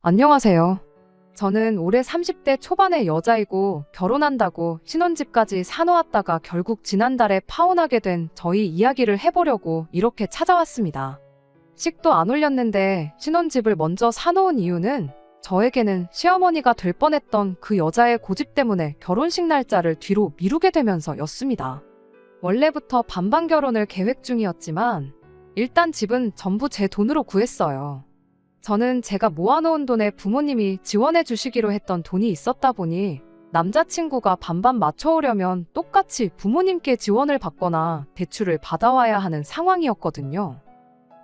안녕하세요. 저는 올해 30대 초반의 여자이고 결혼한다고 신혼집까지 사놓았다가 결국 지난달에 파혼하게 된 저희 이야기를 해보려고 이렇게 찾아왔습니다. 식도 안 올렸는데 신혼집을 먼저 사놓은 이유는 저에게는 시어머니가 될 뻔했던 그 여자의 고집 때문에 결혼식 날짜를 뒤로 미루게 되면서였습니다. 원래부터 반반 결혼을 계획 중이었지만 일단 집은 전부 제 돈으로 구했어요. 저는 제가 모아놓은 돈에 부모님이 지원해 주시기로 했던 돈이 있었다 보니 남자친구가 반반 맞춰오려면 똑같이 부모님께 지원을 받거나 대출을 받아와야 하는 상황이었거든요.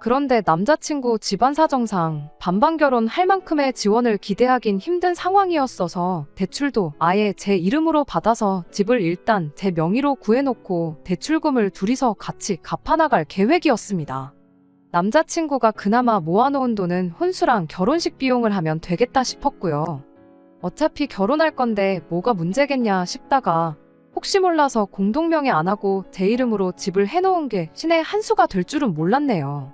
그런데 남자친구 집안 사정상 반반 결혼할 만큼의 지원을 기대하긴 힘든 상황이었어서 대출도 아예 제 이름으로 받아서 집을 일단 제 명의로 구해놓고 대출금을 둘이서 같이 갚아나갈 계획이었습니다. 남자친구가 그나마 모아놓은 돈은 혼수랑 결혼식 비용을 하면 되겠다 싶었고요. 어차피 결혼할 건데 뭐가 문제겠냐 싶다가 혹시 몰라서 공동명의 안 하고 제 이름으로 집을 해놓은 게 신의 한 수가 될 줄은 몰랐네요.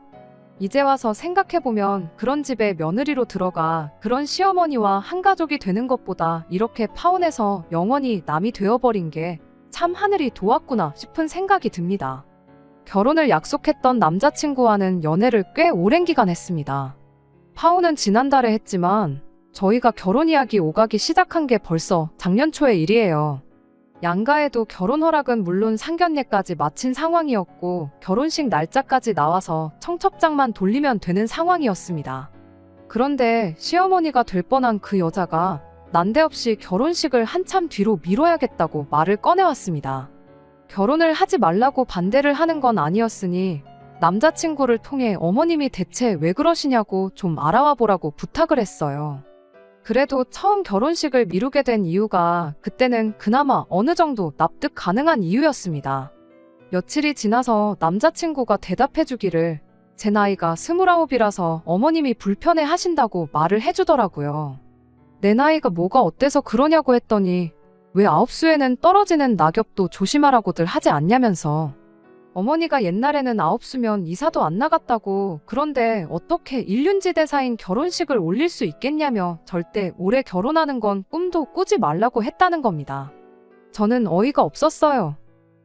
이제 와서 생각해보면 그런 집에 며느리로 들어가 그런 시어머니와 한 가족이 되는 것보다 이렇게 파혼해서 영원히 남이 되어버린 게 참 하늘이 도왔구나 싶은 생각이 듭니다. 결혼을 약속했던 남자친구와는 연애를 꽤 오랜 기간 했습니다. 파혼은 지난달에 했지만 저희가 결혼 이야기 오가기 시작한 게 벌써 작년 초의 일이에요. 양가에도 결혼 허락은 물론 상견례까지 마친 상황이었고 결혼식 날짜까지 나와서 청첩장만 돌리면 되는 상황이었습니다. 그런데 시어머니가 될 뻔한 그 여자가 난데없이 결혼식을 한참 뒤로 미뤄야겠다고 말을 꺼내왔습니다. 결혼을 하지 말라고 반대를 하는 건 아니었으니 남자친구를 통해 어머님이 대체 왜 그러시냐고 좀 알아와 보라고 부탁을 했어요. 그래도 처음 결혼식을 미루게 된 이유가 그때는 그나마 어느 정도 납득 가능한 이유였습니다. 며칠이 지나서 남자친구가 대답해주기를 제 나이가 29이라서 어머님이 불편해 하신다고 말을 해주더라고요. 내 나이가 뭐가 어때서 그러냐고 했더니 왜 아홉수에는 떨어지는 낙엽도 조심하라고들 하지 않냐면서 어머니가 옛날에는 아홉수면 이사도 안 나갔다고 그런데 어떻게 일륜지대사인 결혼식을 올릴 수 있겠냐며 절대 올해 결혼하는 건 꿈도 꾸지 말라고 했다는 겁니다. 저는 어이가 없었어요.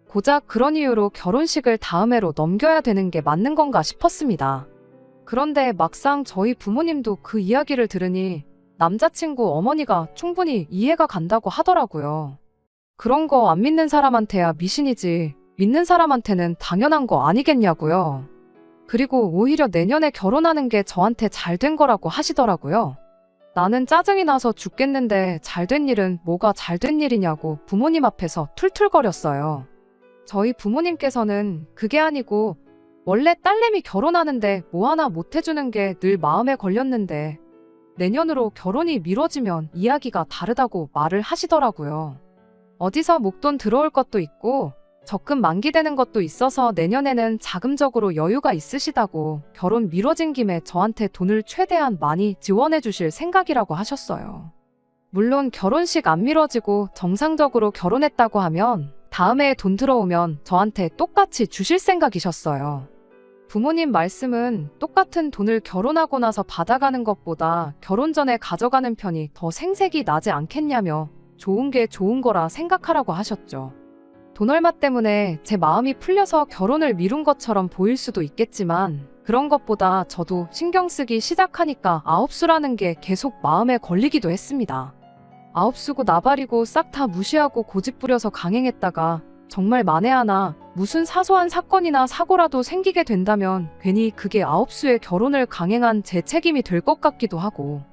고작 그런 이유로 결혼식을 다음 해로 넘겨야 되는 게 맞는 건가 싶었습니다. 그런데 막상 저희 부모님도 그 이야기를 들으니 남자친구 어머니가 충분히 이해가 간다고 하더라고요. 그런 거 안 믿는 사람한테야 미신이지 믿는 사람한테는 당연한 거 아니겠냐고요. 그리고 오히려 내년에 결혼하는 게 저한테 잘 된 거라고 하시더라고요. 나는 짜증이 나서 죽겠는데 잘 된 일은 뭐가 잘 된 일이냐고 부모님 앞에서 툴툴거렸어요. 저희 부모님께서는 그게 아니고 원래 딸내미 결혼하는데 뭐 하나 못 해주는 게 늘 마음에 걸렸는데 내년으로 결혼이 미뤄지면 이야기가 다르다고 말을 하시더라고요. 어디서 목돈 들어올 것도 있고 적금 만기되는 것도 있어서 내년에는 자금적으로 여유가 있으시다고 결혼 미뤄진 김에 저한테 돈을 최대한 많이 지원해 주실 생각이라고 하셨어요. 물론 결혼식 안 미뤄지고 정상적으로 결혼했다고 하면 다음 해에 돈 들어오면 저한테 똑같이 주실 생각이셨어요. 부모님 말씀은 똑같은 돈을 결혼하고 나서 받아가는 것보다 결혼 전에 가져가는 편이 더 생색이 나지 않겠냐며 좋은 게 좋은 거라 생각하라고 하셨죠. 돈 얼마 때문에 제 마음이 풀려서 결혼을 미룬 것처럼 보일 수도 있겠지만 그런 것보다 저도 신경 쓰기 시작하니까 아홉수라는 게 계속 마음에 걸리기도 했습니다. 아홉수고 나발이고 싹 다 무시하고 고집 부려서 강행했다가 정말 만에 하나 무슨 사소한 사건이나 사고라도 생기게 된다면 괜히 그게 아홉수의 결혼을 강행한 제 책임이 될 것 같기도 하고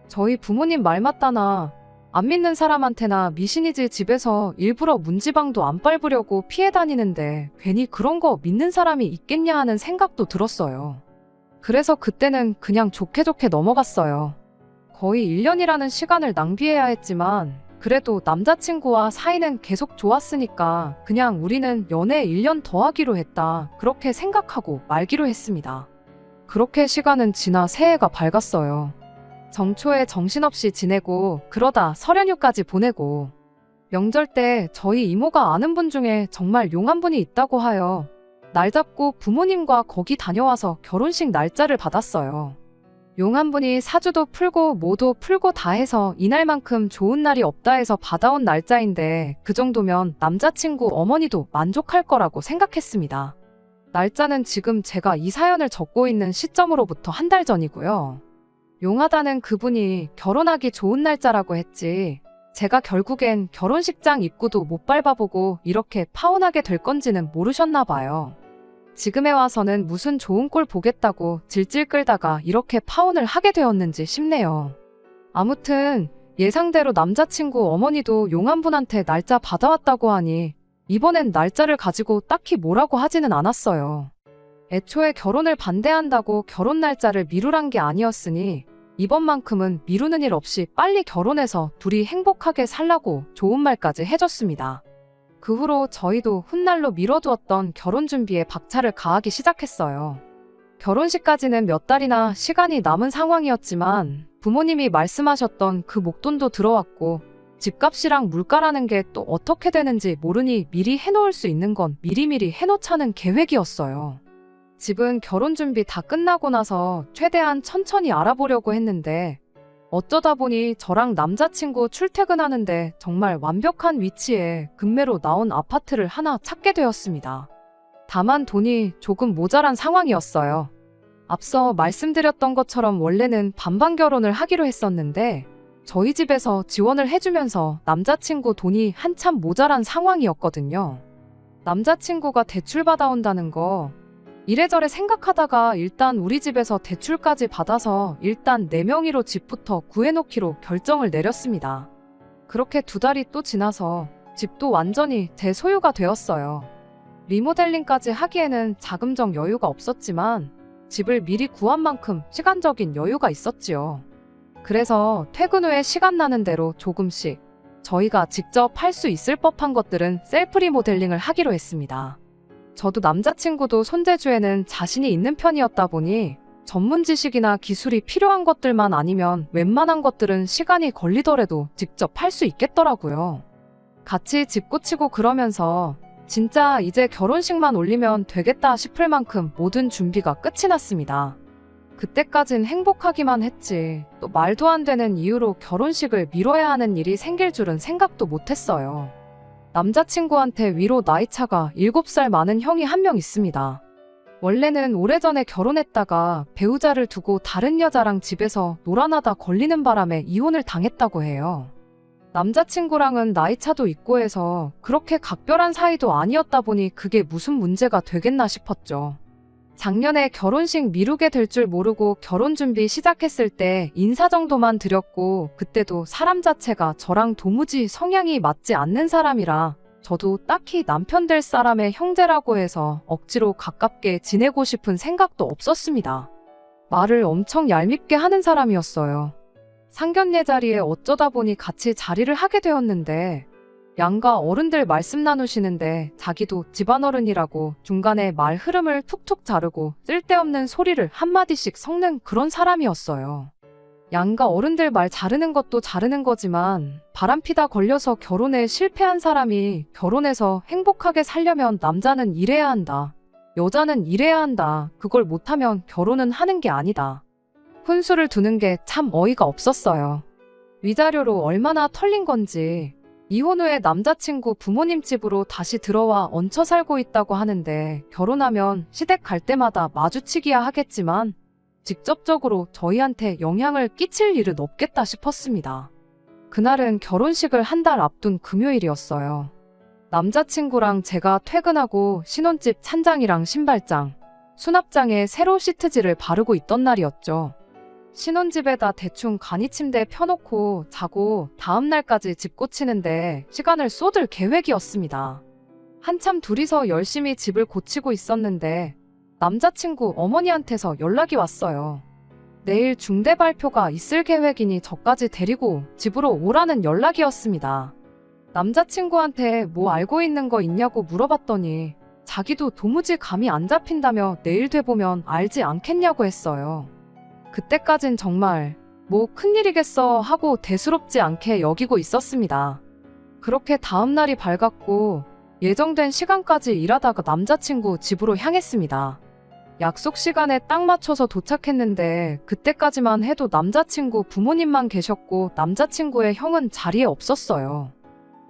저희 부모님 말 맞다나 안 믿는 사람한테나 미신이지 집에서 일부러 문지방도 안 밟으려고 피해 다니는데 괜히 그런 거 믿는 사람이 있겠냐 하는 생각도 들었어요. 그래서 그때는 그냥 좋게 좋게 넘어갔어요. 거의 1년이라는 시간을 낭비해야 했지만 그래도 남자친구와 사이는 계속 좋았으니까 그냥 우리는 연애 1년 더 하기로 했다 그렇게 생각하고 말기로 했습니다. 그렇게 시간은 지나 새해가 밝았어요. 정초에 정신없이 지내고 그러다 설 연휴까지 보내고 명절 때 저희 이모가 아는 분 중에 정말 용한 분이 있다고 하여 날 잡고 부모님과 거기 다녀와서 결혼식 날짜를 받았어요. 용 한 분이 사주도 풀고 뭐도 풀고 다 해서 이날만큼 좋은 날이 없다 해서 받아온 날짜인데 그 정도면 남자친구 어머니도 만족할 거라고 생각했습니다. 날짜는 지금 제가 이 사연을 적고 있는 시점으로부터 한 달 전이고요. 용하다는 그분이 결혼하기 좋은 날짜라고 했지 제가 결국엔 결혼식장 입구도 못 밟아보고 이렇게 파혼하게 될 건지는 모르셨나 봐요. 지금에 와서는 무슨 좋은 꼴 보겠다고 질질 끌다가 이렇게 파혼을 하게 되었는지 싶네요. 아무튼 예상대로 남자친구 어머니도 용 한 분한테 날짜 받아왔다고 하니 이번엔 날짜를 가지고 딱히 뭐라고 하지는 않았어요. 애초에 결혼을 반대한다고 결혼 날짜를 미루란 게 아니었으니 이번만큼은 미루는 일 없이 빨리 결혼해서 둘이 행복하게 살라고 좋은 말까지 해줬습니다. 그 후로 저희도 훗날로 미뤄두었던 결혼 준비에 박차를 가하기 시작했어요. 결혼식까지는 몇 달이나 시간이 남은 상황이었지만 부모님이 말씀하셨던 그 목돈도 들어왔고 집값이랑 물가라는 게 또 어떻게 되는지 모르니 미리 해놓을 수 있는 건 미리미리 해놓자는 계획이었어요. 집은 결혼 준비 다 끝나고 나서 최대한 천천히 알아보려고 했는데 어쩌다 보니 저랑 남자친구 출퇴근하는데 정말 완벽한 위치에 급매로 나온 아파트를 하나 찾게 되었습니다. 다만 돈이 조금 모자란 상황이었어요. 앞서 말씀드렸던 것처럼 원래는 반반 결혼을 하기로 했었는데 저희 집에서 지원을 해주면서 남자친구 돈이 한참 모자란 상황이었거든요. 남자친구가 대출 받아온다는 거 이래저래 생각하다가 일단 우리 집에서 대출까지 받아서 일단 내 명의로 집부터 구해놓기로 결정을 내렸습니다. 그렇게 2달이 또 지나서 집도 완전히 제 소유가 되었어요. 리모델링까지 하기에는 자금적 여유가 없었지만 집을 미리 구한 만큼 시간적인 여유가 있었지요. 그래서 퇴근 후에 시간 나는 대로 조금씩 저희가 직접 할 수 있을 법한 것들은 셀프 리모델링을 하기로 했습니다. 저도 남자친구도 손재주에는 자신이 있는 편이었다 보니 전문 지식이나 기술이 필요한 것들만 아니면 웬만한 것들은 시간이 걸리더라도 직접 할 수 있겠더라고요. 같이 집 고치고 그러면서 진짜 이제 결혼식만 올리면 되겠다 싶을 만큼 모든 준비가 끝이 났습니다. 그때까진 행복하기만 했지 또 말도 안 되는 이유로 결혼식을 미뤄야 하는 일이 생길 줄은 생각도 못했어요. 남자친구한테 위로 나이차가 7살 많은 형이 한 명 있습니다. 원래는 오래전에 결혼했다가 배우자를 두고 다른 여자랑 집에서 놀아나다 걸리는 바람에 이혼을 당했다고 해요. 남자친구랑은 나이차도 있고 해서 그렇게 각별한 사이도 아니었다 보니 그게 무슨 문제가 되겠나 싶었죠. 작년에 결혼식 미루게 될 줄 모르고 결혼 준비 시작했을 때 인사 정도만 드렸고 그때도 사람 자체가 저랑 도무지 성향이 맞지 않는 사람이라 저도 딱히 남편 될 사람의 형제라고 해서 억지로 가깝게 지내고 싶은 생각도 없었습니다. 말을 엄청 얄밉게 하는 사람이었어요. 상견례 자리에 어쩌다 보니 같이 자리를 하게 되었는데 양가 어른들 말씀 나누시는데 자기도 집안어른이라고 중간에 말 흐름을 툭툭 자르고 쓸데없는 소리를 한마디씩 섞는 그런 사람이었어요. 양가 어른들 말 자르는 것도 자르는 거지만 바람피다 걸려서 결혼에 실패한 사람이 결혼해서 행복하게 살려면 남자는 이래야 한다. 여자는 이래야 한다. 그걸 못하면 결혼은 하는 게 아니다. 혼수를 두는 게 참 어이가 없었어요. 위자료로 얼마나 털린 건지 이혼 후에 남자친구 부모님 집으로 다시 들어와 얹혀 살고 있다고 하는데 결혼하면 시댁 갈 때마다 마주치기야 하겠지만 직접적으로 저희한테 영향을 끼칠 일은 없겠다 싶었습니다. 그날은 결혼식을 한 달 앞둔 금요일이었어요. 남자친구랑 제가 퇴근하고 신혼집 찬장이랑 신발장, 수납장에 새로 시트지를 바르고 있던 날이었죠. 신혼집에다 대충 간이 침대 펴놓고 자고 다음날까지 집 고치는데 시간을 쏟을 계획이었습니다. 한참 둘이서 열심히 집을 고치고 있었는데 남자친구 어머니한테서 연락이 왔어요. 내일 중대 발표가 있을 계획이니 저까지 데리고 집으로 오라는 연락이었습니다. 남자친구한테 뭐 알고 있는 거 있냐고 물어봤더니 자기도 도무지 감이 안 잡힌다며 내일 돼보면 알지 않겠냐고 했어요. 그때까진 정말 뭐 큰일이겠어 하고 대수롭지 않게 여기고 있었습니다. 그렇게 다음날이 밝았고 예정된 시간까지 일하다가 남자친구 집으로 향했습니다. 약속 시간에 딱 맞춰서 도착했는데 그때까지만 해도 남자친구 부모님만 계셨고 남자친구의 형은 자리에 없었어요.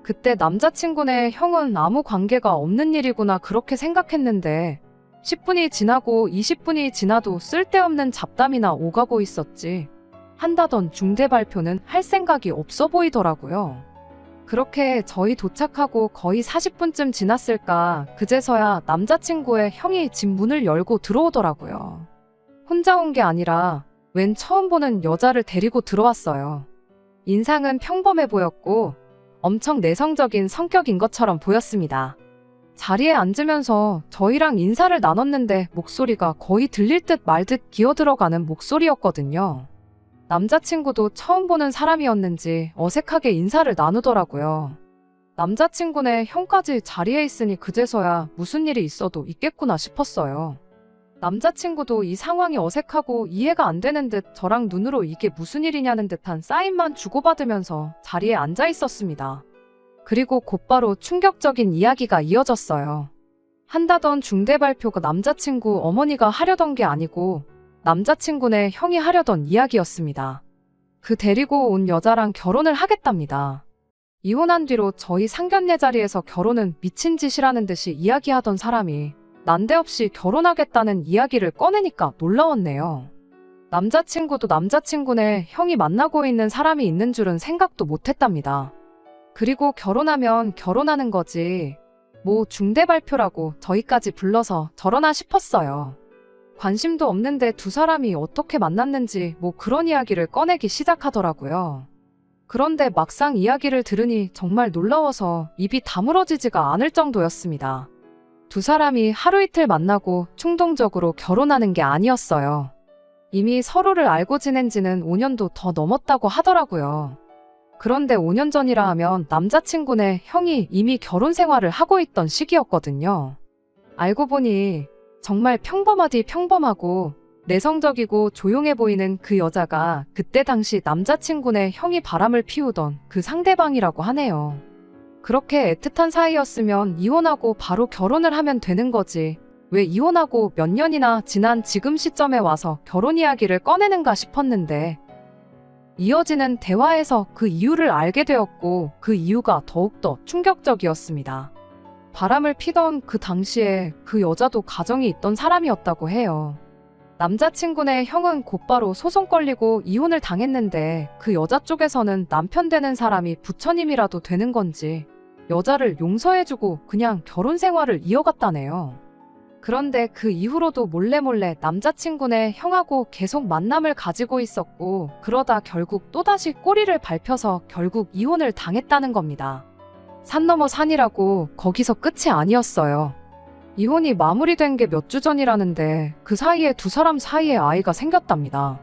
그때 남자친구네 형은 아무 관계가 없는 일이구나 그렇게 생각했는데 10분이 지나고 20분이 지나도 쓸데없는 잡담이나 오가고 있었지. 한다던 중대 발표는 할 생각이 없어 보이더라고요. 그렇게 저희 도착하고 거의 40분쯤 지났을까 그제서야 남자친구의 형이 집 문을 열고 들어오더라고요. 혼자 온 게 아니라 웬 처음 보는 여자를 데리고 들어왔어요. 인상은 평범해 보였고 엄청 내성적인 성격인 것처럼 보였습니다. 자리에 앉으면서 저희랑 인사를 나눴는데 목소리가 거의 들릴 듯 말 듯 기어들어가는 목소리였거든요. 남자친구도 처음 보는 사람이었는지 어색하게 인사를 나누더라고요. 남자친구네 형까지 자리에 있으니 그제서야 무슨 일이 있어도 있겠구나 싶었어요. 남자친구도 이 상황이 어색하고 이해가 안 되는 듯 저랑 눈으로 이게 무슨 일이냐는 듯한 사인만 주고받으면서 자리에 앉아 있었습니다. 그리고 곧바로 충격적인 이야기가 이어졌어요. 한다던 중대 발표가 남자친구 어머니가 하려던 게 아니고 남자친구네 형이 하려던 이야기였습니다. 그 데리고 온 여자랑 결혼을 하겠답니다. 이혼한 뒤로 저희 상견례 자리에서 결혼은 미친 짓이라는 듯이 이야기하던 사람이 난데없이 결혼하겠다는 이야기를 꺼내니까 놀라웠네요. 남자친구도 남자친구네 형이 만나고 있는 사람이 있는 줄은 생각도 못했답니다. 그리고 결혼하면 결혼하는 거지. 뭐 중대 발표라고 저희까지 불러서 저러나 싶었어요. 관심도 없는데 두 사람이 어떻게 만났는지 뭐 그런 이야기를 꺼내기 시작하더라고요. 그런데 막상 이야기를 들으니 정말 놀라워서 입이 다물어지지가 않을 정도였습니다. 두 사람이 하루 이틀 만나고 충동적으로 결혼하는 게 아니었어요. 이미 서로를 알고 지낸 지는 5년도 더 넘었다고 하더라고요. 그런데 5년 전이라 하면 남자친구네 형이 이미 결혼 생활을 하고 있던 시기였거든요. 알고 보니 정말 평범하디 평범하고 내성적이고 조용해 보이는 그 여자가 그때 당시 남자친구네 형이 바람을 피우던 그 상대방이라고 하네요. 그렇게 애틋한 사이였으면 이혼하고 바로 결혼을 하면 되는 거지. 왜 이혼하고 몇 년이나 지난 지금 시점에 와서 결혼 이야기를 꺼내는가 싶었는데 이어지는 대화에서 그 이유를 알게 되었고 그 이유가 더욱더 충격적이었습니다. 바람을 피던 그 당시에 그 여자도 가정이 있던 사람이었다고 해요. 남자친구네 형은 곧바로 소송 걸리고 이혼을 당했는데 그 여자 쪽에서는 남편 되는 사람이 부처님이라도 되는 건지 여자를 용서해주고 그냥 결혼 생활을 이어갔다네요. 그런데 그 이후로도 몰래 남자친구네 형하고 계속 만남을 가지고 있었고 그러다 결국 또다시 꼬리를 밟혀서 결국 이혼을 당했다는 겁니다. 산 넘어 산이라고 거기서 끝이 아니었어요. 이혼이 마무리된 게 몇 주 전이라는데 그 사이에 두 사람 사이에 아이가 생겼답니다.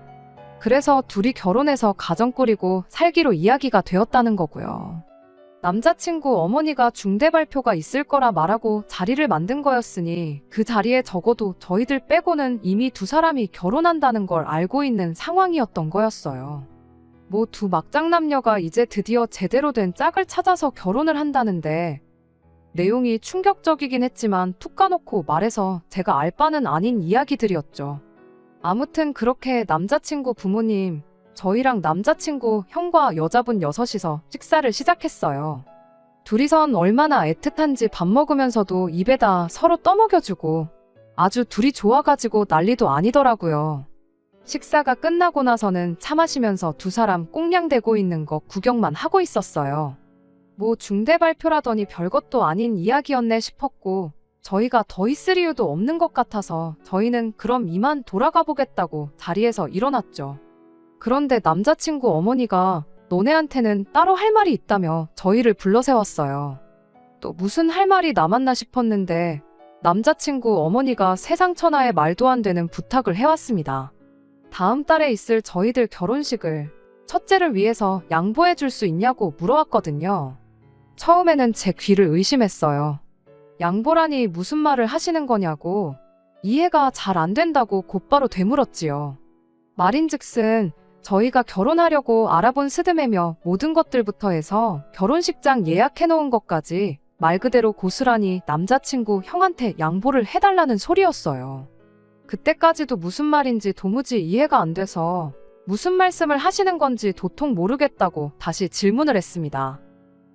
그래서 둘이 결혼해서 가정 꾸리고 살기로 이야기가 되었다는 거고요. 남자친구 어머니가 중대 발표가 있을 거라 말하고 자리를 만든 거였으니 그 자리에 적어도 저희들 빼고는 이미 두 사람이 결혼한다는 걸 알고 있는 상황이었던 거였어요. 뭐 두 막장남녀가 이제 드디어 제대로 된 짝을 찾아서 결혼을 한다는데 내용이 충격적이긴 했지만 툭 까놓고 말해서 제가 알 바는 아닌 이야기들이었죠. 아무튼 그렇게 남자친구 부모님, 저희랑 남자친구 형과 여자분 6이서 식사를 시작했어요. 둘이선 얼마나 애틋한지 밥 먹으면서도 입에다 서로 떠먹여주고 아주 둘이 좋아가지고 난리도 아니더라고요. 식사가 끝나고 나서는 차 마시면서 두 사람 꽁냥대고 있는 거 구경만 하고 있었어요. 뭐 중대 발표라더니 별것도 아닌 이야기였네 싶었고 저희가 더 있을 이유도 없는 것 같아서 저희는 그럼 이만 돌아가 보겠다고 자리에서 일어났죠. 그런데 남자친구 어머니가 너네한테는 따로 할 말이 있다며 저희를 불러세웠어요. 또 무슨 할 말이 남았나 싶었는데 남자친구 어머니가 세상 천하에 말도 안 되는 부탁을 해왔습니다. 다음 달에 있을 저희들 결혼식을 첫째를 위해서 양보해 줄 수 있냐고 물어왔거든요. 처음에는 제 귀를 의심했어요. 양보라니 무슨 말을 하시는 거냐고 이해가 잘 안 된다고 곧바로 되물었지요. 말인즉슨 저희가 결혼하려고 알아본 스드메며 모든 것들부터 해서 결혼식장 예약해놓은 것까지 말 그대로 고스란히 남자친구 형한테 양보를 해달라는 소리였어요. 그때까지도 무슨 말인지 도무지 이해가 안 돼서 무슨 말씀을 하시는 건지 도통 모르겠다고 다시 질문을 했습니다.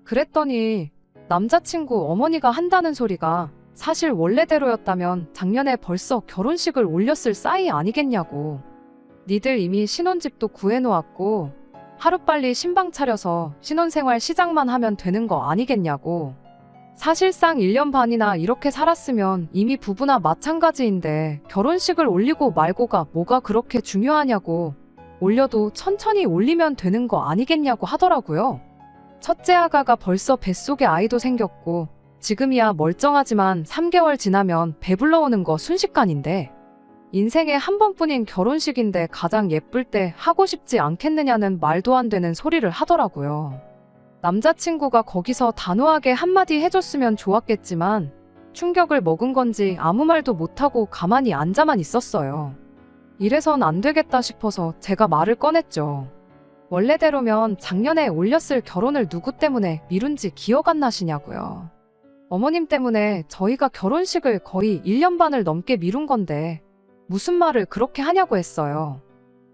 그랬더니 남자친구 어머니가 한다는 소리가 사실 원래대로였다면 작년에 벌써 결혼식을 올렸을 싸이 아니겠냐고. 니들 이미 신혼집도 구해놓았고 하루빨리 신방 차려서 신혼생활 시작만 하면 되는 거 아니겠냐고. 사실상 1년 반이나 이렇게 살았으면 이미 부부나 마찬가지인데 결혼식을 올리고 말고가 뭐가 그렇게 중요하냐고. 올려도 천천히 올리면 되는 거 아니겠냐고 하더라고요. 첫째 아가가 벌써 뱃속에 아이도 생겼고 지금이야 멀쩡하지만 3개월 지나면 배불러 오는 거 순식간인데 인생에 한 번뿐인 결혼식인데 가장 예쁠 때 하고 싶지 않겠느냐는 말도 안 되는 소리를 하더라고요. 남자친구가 거기서 단호하게 한마디 해줬으면 좋았겠지만 충격을 먹은 건지 아무 말도 못하고 가만히 앉아만 있었어요. 이래선 안 되겠다 싶어서 제가 말을 꺼냈죠. 원래대로면 작년에 올렸을 결혼을 누구 때문에 미룬지 기억 안 나시냐고요. 어머님 때문에 저희가 결혼식을 거의 1년 반을 넘게 미룬 건데 무슨 말을 그렇게 하냐고 했어요.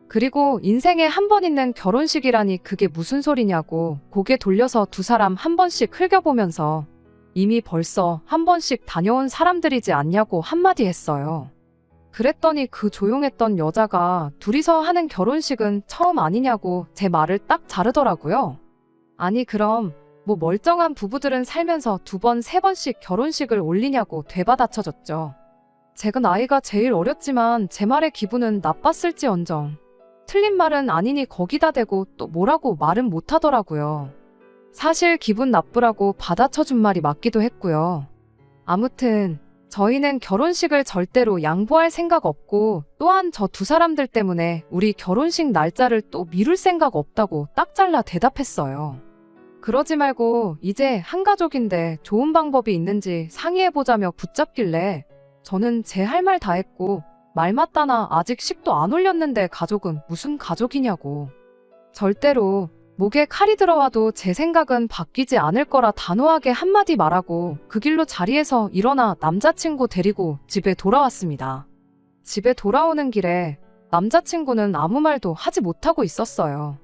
그리고 인생에 한 번 있는 결혼식이라니 그게 무슨 소리냐고 고개 돌려서 두 사람 한 번씩 흘겨보면서 이미 벌써 한 번씩 다녀온 사람들이지 않냐고 한마디 했어요. 그랬더니 그 조용했던 여자가 둘이서 하는 결혼식은 처음 아니냐고 제 말을 딱 자르더라고요. 아니 그럼 뭐 멀쩡한 부부들은 살면서 2번, 3번씩 결혼식을 올리냐고 되받아쳐졌죠. 제가 나이가 제일 어렸지만 제 말의 기분은 나빴을지언정. 틀린 말은 아니니 거기다 대고 또 뭐라고 말은 못하더라고요. 사실 기분 나쁘라고 받아쳐준 말이 맞기도 했고요. 아무튼 저희는 결혼식을 절대로 양보할 생각 없고 또한 저 두 사람들 때문에 우리 결혼식 날짜를 또 미룰 생각 없다고 딱 잘라 대답했어요. 그러지 말고 이제 한 가족인데 좋은 방법이 있는지 상의해보자며 붙잡길래 저는 제 할 말 다 했고 말 맞다나 아직 식도 안 올렸는데 가족은 무슨 가족이냐고. 절대로 목에 칼이 들어와도 제 생각은 바뀌지 않을 거라 단호하게 한마디 말하고 그 길로 자리에서 일어나 남자친구 데리고 집에 돌아왔습니다. 집에 돌아오는 길에 남자친구는 아무 말도 하지 못하고 있었어요.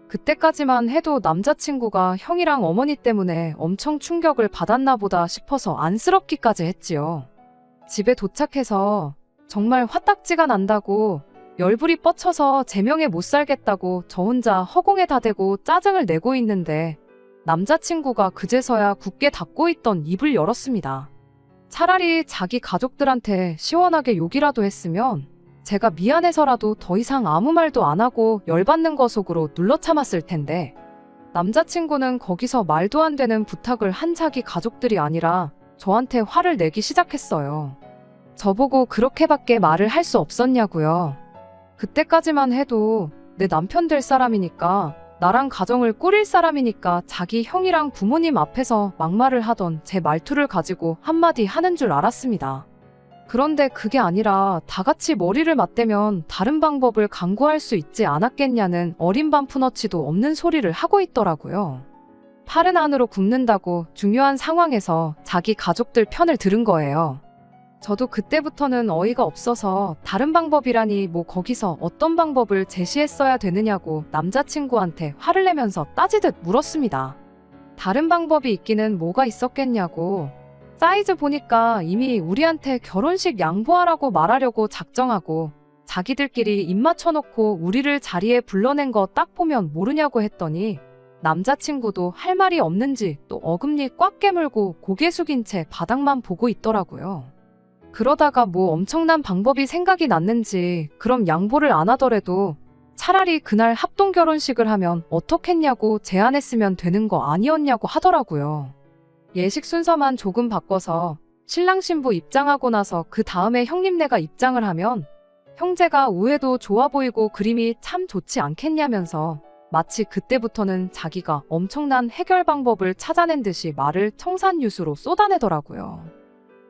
그때까지만 해도 남자친구가 형이랑 어머니 때문에 엄청 충격을 받았나 보다 싶어서 안쓰럽기까지 했지요. 집에 도착해서 정말 화딱지가 난다고 열불이 뻗쳐서 제 명에 못 살겠다고 저 혼자 허공에 다 대고 짜증을 내고 있는데 남자친구가 그제서야 굳게 닫고 있던 입을 열었습니다. 차라리 자기 가족들한테 시원하게 욕이라도 했으면 제가 미안해서라도 더 이상 아무 말도 안 하고 열받는 거 속으로 눌러 참았을 텐데 남자친구는 거기서 말도 안 되는 부탁을 한 자기 가족들이 아니라 저한테 화를 내기 시작했어요. 저보고 그렇게밖에 말을 할 수 없었냐고요. 그때까지만 해도 내 남편 될 사람이니까 나랑 가정을 꾸릴 사람이니까 자기 형이랑 부모님 앞에서 막말을 하던 제 말투를 가지고 한마디 하는 줄 알았습니다. 그런데 그게 아니라 다 같이 머리를 맞대면 다른 방법을 강구할 수 있지 않았겠냐는 어린 반푼어치도 없는 소리를 하고 있더라고요. 팔은 안으로 굽는다고 중요한 상황에서 자기 가족들 편을 들은 거예요. 저도 그때부터는 어이가 없어서 다른 방법이라니 뭐 거기서 어떤 방법을 제시했어야 되느냐고 남자친구한테 화를 내면서 따지듯 물었습니다. 다른 방법이 있기는 뭐가 있었겠냐고. 사이즈 보니까 이미 우리한테 결혼식 양보하라고 말하려고 작정하고 자기들끼리 입 맞춰놓고 우리를 자리에 불러낸 거 딱 보면 모르냐고 했더니 남자친구도 할 말이 없는지 또 어금니 꽉 깨물고 고개 숙인 채 바닥만 보고 있더라고요. 그러다가 뭐 엄청난 방법이 생각이 났는지 그럼 양보를 안 하더라도 차라리 그날 합동 결혼식을 하면 어떻겠냐고 제안했으면 되는 거 아니었냐고 하더라고요. 예식 순서만 조금 바꿔서 신랑 신부 입장하고 나서 그 다음에 형님네가 입장을 하면 형제가 우애도 좋아 보이고 그림이 참 좋지 않겠냐면서 마치 그때부터는 자기가 엄청난 해결 방법을 찾아낸 듯이 말을 청산유수로 쏟아내더라고요.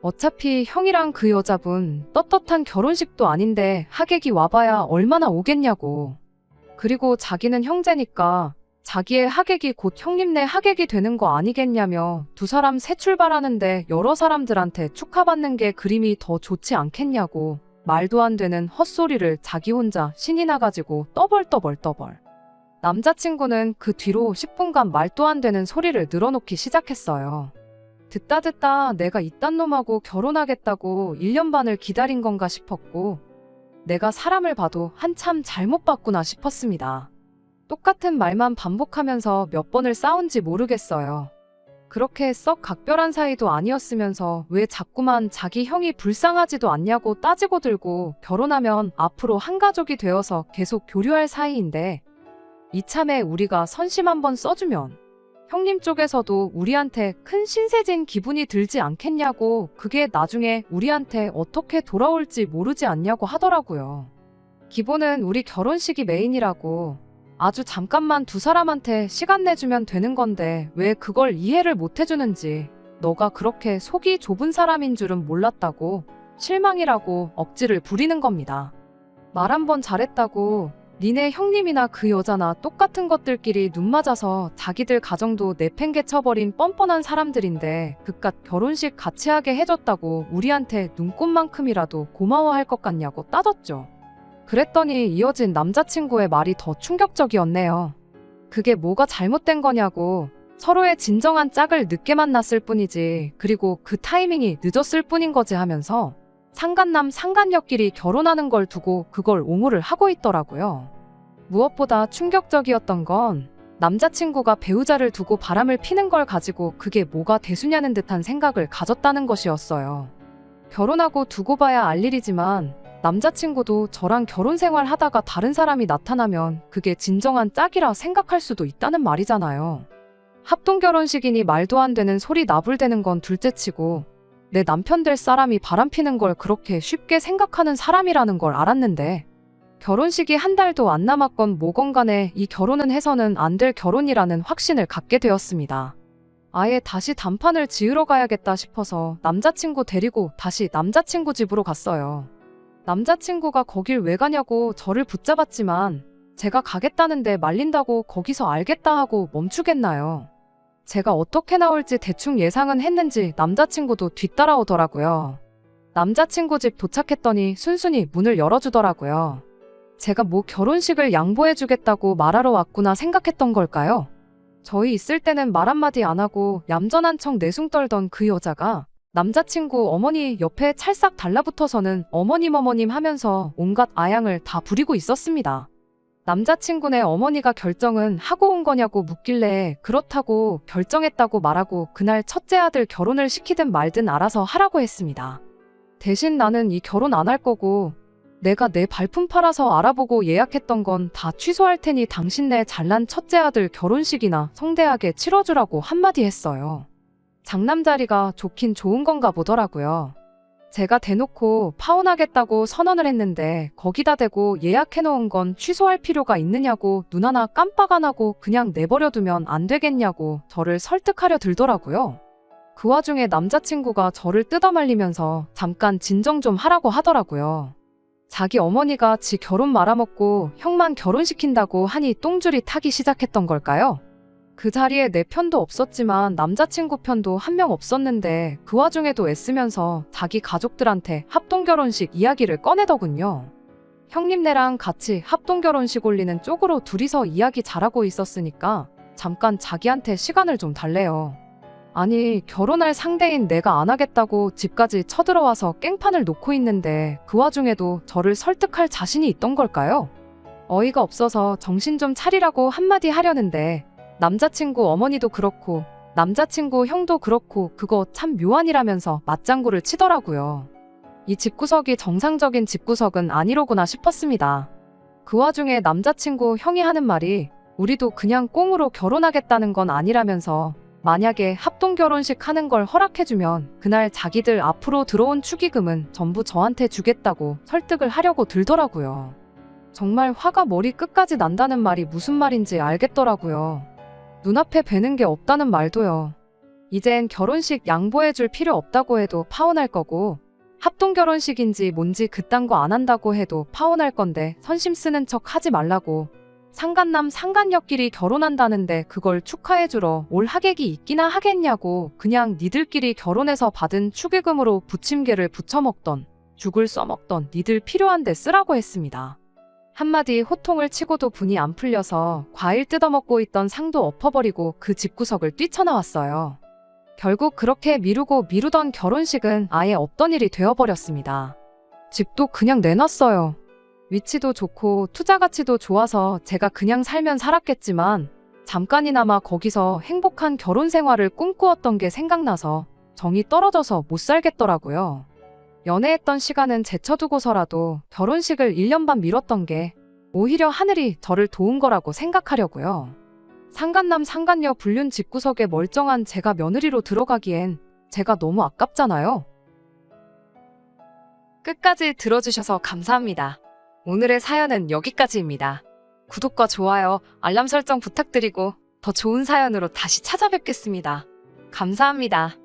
어차피 형이랑 그 여자분 떳떳한 결혼식도 아닌데 하객이 와봐야 얼마나 오겠냐고. 그리고 자기는 형제니까 자기의 하객이 곧 형님네 하객이 되는 거 아니겠냐며 두 사람 새 출발하는데 여러 사람들한테 축하받는 게 그림이 더 좋지 않겠냐고 말도 안 되는 헛소리를 자기 혼자 신이 나가지고 떠벌떠벌. 남자친구는 그 뒤로 10분간 말도 안 되는 소리를 늘어놓기 시작했어요. 듣다 내가 이딴 놈하고 결혼하겠다고 1년 반을 기다린 건가 싶었고, 내가 사람을 봐도 한참 잘못 봤구나 싶었습니다. 똑같은 말만 반복하면서 몇 번을 싸운지 모르겠어요. 그렇게 썩 각별한 사이도 아니었으면서 왜 자꾸만 자기 형이 불쌍하지도 않냐고 따지고 들고, 결혼하면 앞으로 한 가족이 되어서 계속 교류할 사이인데 이참에 우리가 선심 한번 써주면 형님 쪽에서도 우리한테 큰 신세진 기분이 들지 않겠냐고, 그게 나중에 우리한테 어떻게 돌아올지 모르지 않냐고 하더라고요. 기본은 우리 결혼식이 메인이라고, 아주 잠깐만 두 사람한테 시간 내주면 되는 건데 왜 그걸 이해를 못 해주는지, 너가 그렇게 속이 좁은 사람인 줄은 몰랐다고 실망이라고 억지를 부리는 겁니다. 말 한 번 잘했다고 니네 형님이나 그 여자나 똑같은 것들끼리 눈 맞아서 자기들 가정도 내팽개쳐버린 뻔뻔한 사람들인데 그깟 결혼식 같이 하게 해줬다고 우리한테 눈꽃만큼이라도 고마워할 것 같냐고 따졌죠. 그랬더니 이어진 남자친구의 말이 더 충격적이었네요. 그게 뭐가 잘못된 거냐고, 서로의 진정한 짝을 늦게 만났을 뿐이지, 그리고 그 타이밍이 늦었을 뿐인 거지 하면서 상간남 상간녀끼리 결혼하는 걸 두고 그걸 옹호를 하고 있더라고요. 무엇보다 충격적이었던 건 남자친구가 배우자를 두고 바람을 피는 걸 가지고 그게 뭐가 대수냐는 듯한 생각을 가졌다는 것이었어요. 결혼하고 두고 봐야 알 일이지만 남자친구도 저랑 결혼 생활 하다가 다른 사람이 나타나면 그게 진정한 짝이라 생각할 수도 있다는 말이잖아요. 합동결혼식이니 말도 안 되는 소리 나불대는 건 둘째치고 내 남편 될 사람이 바람피는 걸 그렇게 쉽게 생각하는 사람이라는 걸 알았는데, 결혼식이 한 달도 안 남았건 뭐건 간에 이 결혼은 해서는 안 될 결혼이라는 확신을 갖게 되었습니다. 아예 다시 단판을 지으러 가야겠다 싶어서 남자친구 데리고 다시 남자친구 집으로 갔어요. 남자친구가 거길 왜 가냐고 저를 붙잡았지만 제가 가겠다는데 말린다고 거기서 알겠다 하고 멈추겠나요? 제가 어떻게 나올지 대충 예상은 했는지 남자친구도 뒤따라오더라고요. 남자친구 집 도착했더니 순순히 문을 열어주더라고요. 제가 뭐 결혼식을 양보해주겠다고 말하러 왔구나 생각했던 걸까요? 저희 있을 때는 말 한마디 안 하고 얌전한 척 내숭 떨던 그 여자가 남자친구 어머니 옆에 찰싹 달라붙어서는 어머님 하면서 온갖 아양을 다 부리고 있었습니다. 남자친구네 어머니가 결정은 하고 온 거냐고 묻길래 그렇다고 결정했다고 말하고 그날 첫째 아들 결혼을 시키든 말든 알아서 하라고 했습니다. 대신 나는 이 결혼 안 할 거고 내가 내 발품 팔아서 알아보고 예약했던 건 다 취소할 테니 당신네 잘난 첫째 아들 결혼식이나 성대하게 치러주라고 한마디 했어요. 장남자리가 좋긴 좋은 건가 보더라고요. 제가 대놓고 파혼하겠다고 선언을 했는데 거기다 대고 예약해놓은 건 취소할 필요가 있느냐고 눈 하나 깜빡 안 하고 그냥 내버려두면 안 되겠냐고 저를 설득하려 들더라고요. 그 와중에 남자친구가 저를 뜯어말리면서 잠깐 진정 좀 하라고 하더라고요. 자기 어머니가 지 결혼 말아먹고 형만 결혼시킨다고 하니 똥줄이 타기 시작했던 걸까요? 그 자리에 내 편도 없었지만 남자친구 편도 한 명 없었는데 그 와중에도 애쓰면서 자기 가족들한테 합동결혼식 이야기를 꺼내더군요. 형님네랑 같이 합동결혼식 올리는 쪽으로 둘이서 이야기 잘하고 있었으니까 잠깐 자기한테 시간을 좀 달래요. 아니, 결혼할 상대인 내가 안 하겠다고 집까지 쳐들어와서 깽판을 놓고 있는데 그 와중에도 저를 설득할 자신이 있던 걸까요? 어이가 없어서 정신 좀 차리라고 한마디 하려는데 남자친구 어머니도 그렇고 남자친구 형도 그렇고 그거 참 묘안이라면서 맞장구를 치더라고요. 이 집구석이 정상적인 집구석은 아니로구나 싶었습니다. 그 와중에 남자친구 형이 하는 말이 우리도 그냥 꽁으로 결혼하겠다는 건 아니라면서 만약에 합동결혼식 하는 걸 허락해주면 그날 자기들 앞으로 들어온 축의금은 전부 저한테 주겠다고 설득을 하려고 들더라고요. 정말 화가 머리 끝까지 난다는 말이 무슨 말인지 알겠더라고요. 눈앞에 뵈는 게 없다는 말도요. 이젠 결혼식 양보해줄 필요 없다고 해도 파혼할 거고 합동결혼식인지 뭔지 그딴 거 안 한다고 해도 파혼할 건데 선심 쓰는 척 하지 말라고, 상간남 상간녀끼리 결혼한다는데 그걸 축하해주러 올 하객이 있기나 하겠냐고, 그냥 니들끼리 결혼해서 받은 축의금으로 부침개를 부쳐먹던 죽을 써먹던 니들 필요한데 쓰라고 했습니다. 한마디 호통을 치고도 분이 안 풀려서 과일 뜯어먹고 있던 상도 엎어버리고 그 집구석을 뛰쳐나왔어요. 결국 그렇게 미루던 결혼식은 아예 없던 일이 되어버렸습니다. 집도 그냥 내놨어요. 위치도 좋고 투자 가치도 좋아서 제가 그냥 살면 살았겠지만 잠깐이나마 거기서 행복한 결혼 생활을 꿈꾸었던 게 생각나서 정이 떨어져서 못 살겠더라고요. 연애했던 시간은 제쳐두고서라도 결혼식을 1년 반 미뤘던 게 오히려 하늘이 저를 도운 거라고 생각하려고요. 상간남 상간녀 불륜 집구석에 멀쩡한 제가 며느리로 들어가기엔 제가 너무 아깝잖아요. 끝까지 들어주셔서 감사합니다. 오늘의 사연은 여기까지입니다. 구독과 좋아요, 알람 설정 부탁드리고 더 좋은 사연으로 다시 찾아뵙겠습니다. 감사합니다.